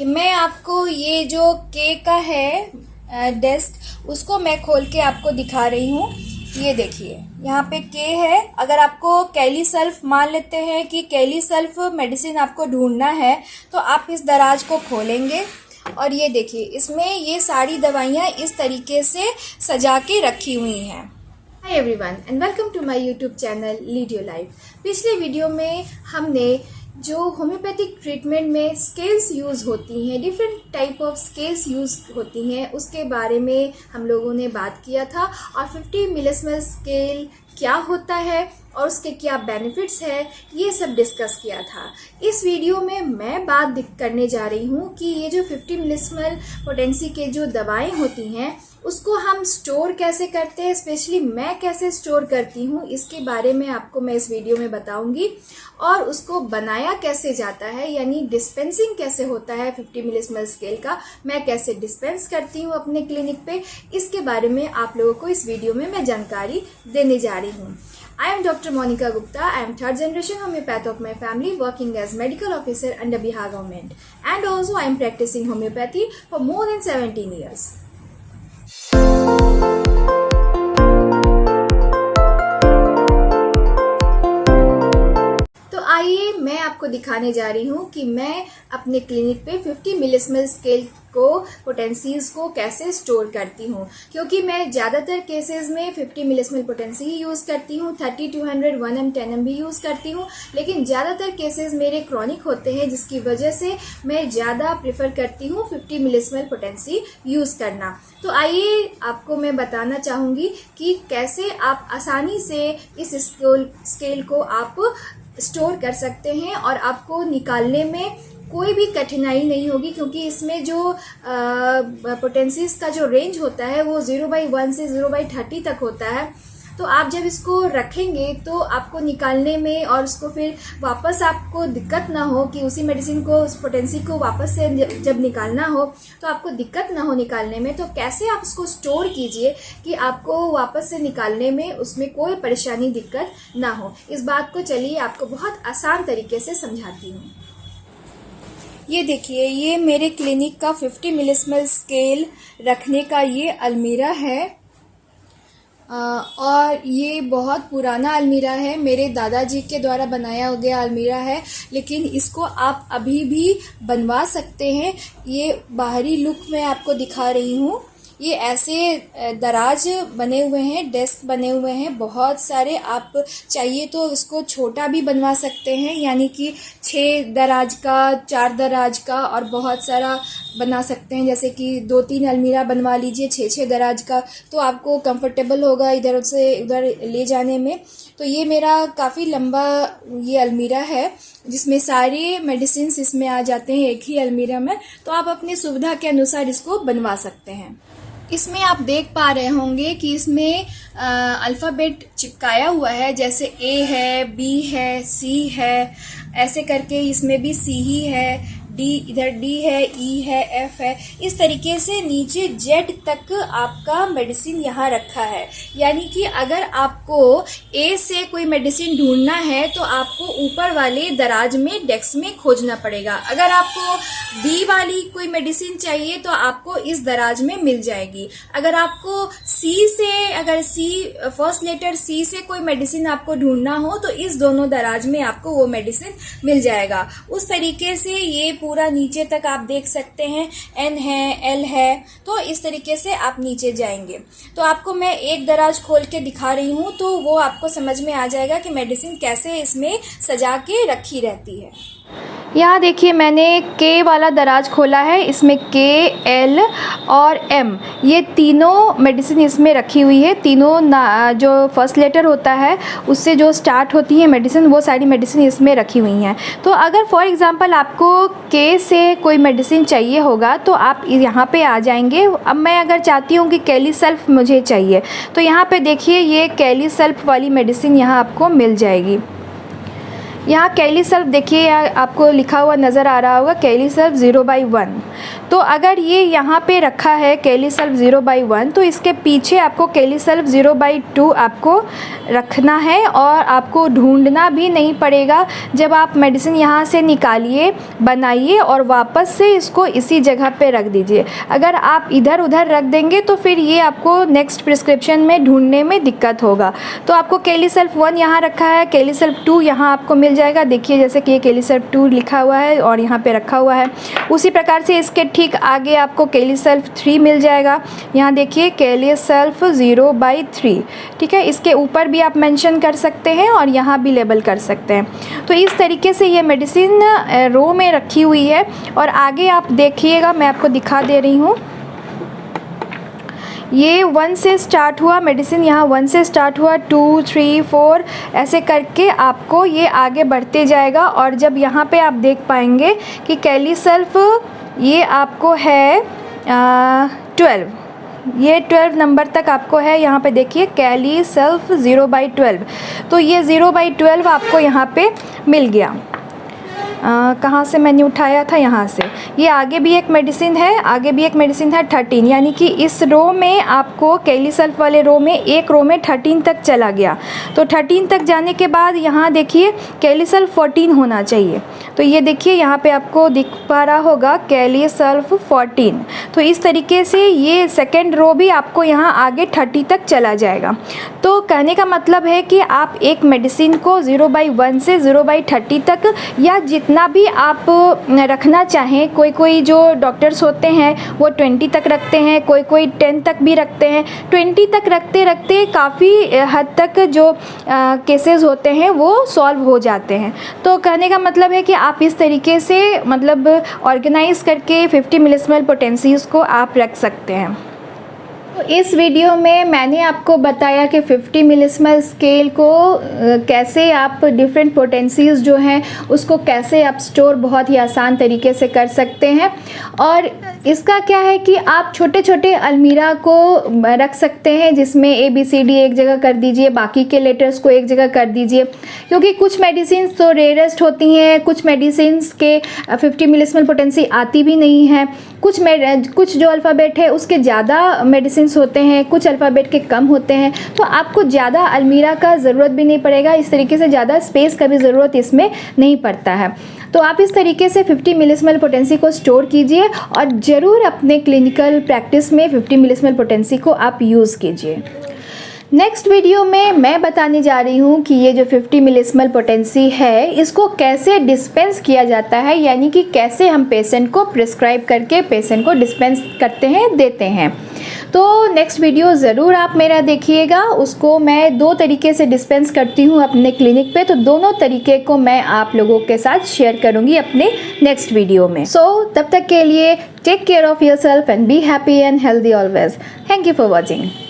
कि मैं आपको ये जो के का है डेस्क, उसको मैं खोल के आपको दिखा रही हूँ। ये देखिए, यहाँ पे के है। अगर आपको कैली सल्फ, मान लेते हैं कि कैली सल्फ मेडिसिन आपको ढूंढना है, तो आप इस दराज को खोलेंगे और ये देखिए, इसमें ये सारी दवाइयाँ इस तरीके से सजा के रखी हुई हैं। Hi everyone and welcome to my YouTube channel lead your life. पिछले वीडियो में हमने जो होम्योपैथिक ट्रीटमेंट में स्केल्स यूज़ होती हैं, different type of scales use होती हैं, उसके बारे में हम लोगों ने बात किया था। और 50 मिलीस्मल स्केल क्या होता है और उसके क्या बेनिफिट्स है, ये सब डिस्कस किया था। इस वीडियो में मैं बात करने जा रही हूँ कि ये जो 50 मिलीस्मल पोटेंसी के जो दवाएं होती हैं, उसको हम स्टोर कैसे करते हैं, स्पेशली मैं कैसे स्टोर करती हूँ, इसके बारे में आपको मैं इस वीडियो में बताऊंगी। और उसको बनाया कैसे जाता है, यानी डिस्पेंसिंग कैसे होता है 50 मिलीस्मल स्केल का, मैं कैसे डिस्पेंस करती हूँ अपने क्लिनिक पे, इसके बारे में आप लोगों को इस वीडियो में मैं जानकारी देने जा रही हूँ। I am Dr. Monica Gupta. I am third generation homeopath of my family, working as medical officer under Bihar government. And also I am practicing homeopathy for more than 17 years. तो आइए मैं आपको दिखाने जा रही हूँ कि मैं अपने क्लिनिक पे 50 मिलीस्मल स्केल को पोटेंसीज को कैसे स्टोर करती हूँ, क्योंकि मैं ज़्यादातर केसेस में 50 मिलीस्मल पोटेंसी ही यूज़ करती हूँ, 30, 200, 1M, 10M भी यूज़ करती हूँ, लेकिन ज़्यादातर केसेस मेरे क्रॉनिक होते हैं, जिसकी वजह से मैं ज़्यादा प्रेफर करती हूँ 50 मिलीस्मल पोटेंसी यूज़ करना। तो आइए आपको मैं बताना चाहूँगी कि कैसे आप आसानी से इस स्केल को आप स्टोर कर सकते हैं और आपको निकालने में कोई भी कठिनाई नहीं होगी, क्योंकि इसमें जो पोटेंसीज का जो रेंज होता है वो 0/1 से 0/30 तक होता है। तो आप जब इसको रखेंगे तो आपको निकालने में और उसको फिर वापस आपको दिक्कत ना हो कि उसी मेडिसिन को, उस पोटेंसी को वापस से जब निकालना हो तो आपको दिक्कत ना हो निकालने में। तो कैसे आप उसको स्टोर कीजिए कि आपको वापस से निकालने में उसमें कोई परेशानी, दिक्कत ना हो। इस बात को चलिए आपको बहुत आसान तरीके से समझाती हूँ। ये देखिए, ये मेरे क्लिनिक का 50 मिलीस्मल स्केल रखने का ये अलमीरा है। और ये बहुत पुराना अलमीरा है, मेरे दादाजी के द्वारा बनाया गया अलमीरा है, लेकिन इसको आप अभी भी बनवा सकते हैं। ये बाहरी लुक में आपको दिखा रही हूँ। ये ऐसे दराज बने हुए हैं, डेस्क बने हुए हैं बहुत सारे। आप चाहिए तो इसको छोटा भी बनवा सकते हैं, यानी कि 6 दराज का, 4 दराज का, और बहुत सारा बना सकते हैं। जैसे कि 2-3 अलमीरा बनवा लीजिए 6-6 दराज का, तो आपको कंफर्टेबल होगा इधर से उधर ले जाने में। तो ये मेरा काफ़ी लंबा ये अलमीरा है, जिसमें सारे मेडिसिन्स इसमें आ जाते हैं एक ही अलमीरा में। तो आप अपनी सुविधा के अनुसार इसको बनवा सकते हैं। इसमें आप देख पा रहे होंगे कि इसमें अल्फ़ाबेट चिपकाया हुआ है, जैसे ए है, बी है, सी है, ऐसे करके इसमें भी सी ही है, डी, इधर डी है, ई है, एफ है। इस तरीके से नीचे जेड तक आपका मेडिसिन यहाँ रखा है। यानी कि अगर आपको ए से कोई मेडिसिन ढूंढना है तो आपको ऊपर वाले दराज में, डेस्क में खोजना पड़ेगा। अगर आपको बी वाली कोई मेडिसिन चाहिए तो आपको इस दराज में मिल जाएगी। अगर आपको सी से, अगर सी, फर्स्ट लेटर सी से कोई मेडिसिन आपको ढूंढना हो तो इस दोनों दराज में आपको वो मेडिसिन मिल जाएगा। उस तरीके से ये पूरा नीचे तक आप देख सकते हैं, एन है, एल है, तो इस तरीके से आप नीचे जाएंगे। तो आपको मैं एक दराज खोल के दिखा रही हूँ, तो वो आपको समझ में आ जाएगा कि मेडिसिन कैसे इसमें सजा के रखी रहती है। यहाँ देखिए, मैंने के वाला दराज खोला है। इसमें के, एल और एम, ये तीनों मेडिसिन इसमें रखी हुई है। तीनों जो फर्स्ट लेटर होता है उससे जो स्टार्ट होती है मेडिसिन, वो सारी मेडिसिन इसमें रखी हुई हैं। तो अगर फॉर एग्जांपल आपको के से कोई मेडिसिन चाहिए होगा तो आप यहाँ पे आ जाएंगे। अब मैं अगर चाहती हूँ कि कैली सल्फ मुझे चाहिए, तो यहाँ पे देखिए, ये कैली सल्फ वाली मेडिसिन यहाँ आपको मिल जाएगी। यहाँ कैली सल्फ देखिए, आपको लिखा हुआ नज़र आ रहा होगा, कैली सल्फ 0/1। तो अगर ये यहाँ पे रखा है कैलीसल्फ 0/1, तो इसके पीछे आपको कैलीसल्फ 0/2 आपको रखना है और आपको ढूंढना भी नहीं पड़ेगा। जब आप मेडिसिन यहाँ से निकालिए, बनाइए और वापस से इसको इसी जगह पे रख दीजिए। अगर आप इधर उधर रख देंगे तो फिर ये आपको नेक्स्ट प्रिस्क्रिप्शन में ढूंढने में दिक्कत होगा। तो आपको कैलीसल्फ 1 यहाँ रखा है, कैलीसल्फ 2 यहाँ आपको मिल जाएगा। देखिए जैसे कि ये कैलीसल्फ 2 लिखा हुआ है और यहाँ पे रखा हुआ है। उसी प्रकार से इसके ठीक आगे आपको कैलीसल्फ 3 मिल जाएगा। यहाँ देखिए कैलीसल्फ 0/3, ठीक है। इसके ऊपर भी आप मेंशन कर सकते हैं और यहाँ भी लेबल कर सकते हैं। तो इस तरीके से ये मेडिसिन रो में रखी हुई है। और आगे आप देखिएगा, मैं आपको दिखा दे रही हूँ। ये 1 से स्टार्ट हुआ मेडिसिन, यहाँ 1 से स्टार्ट हुआ, 2, 3, 4 ऐसे करके आपको ये आगे बढ़ते जाएगा। और जब यहाँ पे आप देख पाएंगे कि कैलीसल्फ ये आपको है 12, ये 12 नंबर तक आपको है। यहाँ पे देखिए कैलीसल्फ 0/12, तो ये 0/12 आपको यहाँ पे मिल गया। कहाँ से मैंने उठाया था, यहाँ से। ये आगे भी एक मेडिसिन है, आगे भी एक मेडिसिन है 13, यानी कि इस रो में आपको कैलीसल्फ वाले रो में एक रो में 13 तक चला गया। तो 13 तक जाने के बाद यहाँ देखिए कैलीसल्फ 14 होना चाहिए। तो ये देखिए यहाँ पे आपको दिख पा रहा होगा कैलीसल्फ 14। तो इस तरीके से ये सेकेंड रो भी आपको यहाँ आगे 30 तक चला जाएगा। तो कहने का मतलब है कि आप एक मेडिसिन को 0/1 से 0/30 तक या जितना भी आप रखना चाहें, कोई जो डॉक्टर्स होते हैं वो 20 तक रखते हैं, कोई 10 तक भी रखते हैं। 20 तक रखते रखते काफ़ी हद तक जो केसेस होते हैं वो सॉल्व हो जाते हैं। तो कहने का मतलब है कि आप इस तरीके से मतलब ऑर्गेनाइज करके 50 मिलिस्मोल पोटेंसीज को आप रख सकते हैं। तो इस वीडियो में मैंने आपको बताया कि 50 मिलिस्मोल स्केल को कैसे आप डिफरेंट पोटेंसीज जो हैं उसको कैसे आप स्टोर बहुत ही आसान तरीके से कर सकते हैं। और इसका क्या है कि आप छोटे छोटे अलमीरा को रख सकते हैं, जिसमें ABCD एक जगह कर दीजिए, बाकी के लेटर्स को एक जगह कर दीजिए। क्योंकि कुछ मेडिसिन तो रेयरेस्ट होती हैं, कुछ मेडिसिन के 50 मिलिस्मोल पोटेंसी आती भी नहीं है। कुछ जो अल्फ़ाबेट है उसके ज़्यादा मेडिसिन होते हैं, कुछ अल्फ़ाबेट के कम होते हैं। तो आपको ज़्यादा अलमीरा का ज़रूरत भी नहीं पड़ेगा, इस तरीके से ज़्यादा स्पेस का भी ज़रूरत इसमें नहीं पड़ता है। तो आप इस तरीके से 50 मिलिस्मोल पोटेंसी को स्टोर कीजिए और ज़रूर अपने क्लिनिकल प्रैक्टिस में 50 मिलिस्मोल पोटेंसी को आप यूज़ कीजिए। नेक्स्ट वीडियो में मैं बताने जा रही हूँ कि ये जो 50 मिलिस्मोल पोटेंसी है इसको कैसे डिस्पेंस किया जाता है, यानी कि कैसे हम पेशेंट को प्रिस्क्राइब करके पेशेंट को डिस्पेंस करते हैं, देते हैं। तो नेक्स्ट वीडियो ज़रूर आप मेरा देखिएगा। उसको मैं 2 तरीके से डिस्पेंस करती हूँ अपने क्लिनिक पे, तो दोनों तरीके को मैं आप लोगों के साथ शेयर करूँगी अपने नेक्स्ट वीडियो में। सो तब तक के लिए take care of yourself and be happy and healthy always. Thank you for watching.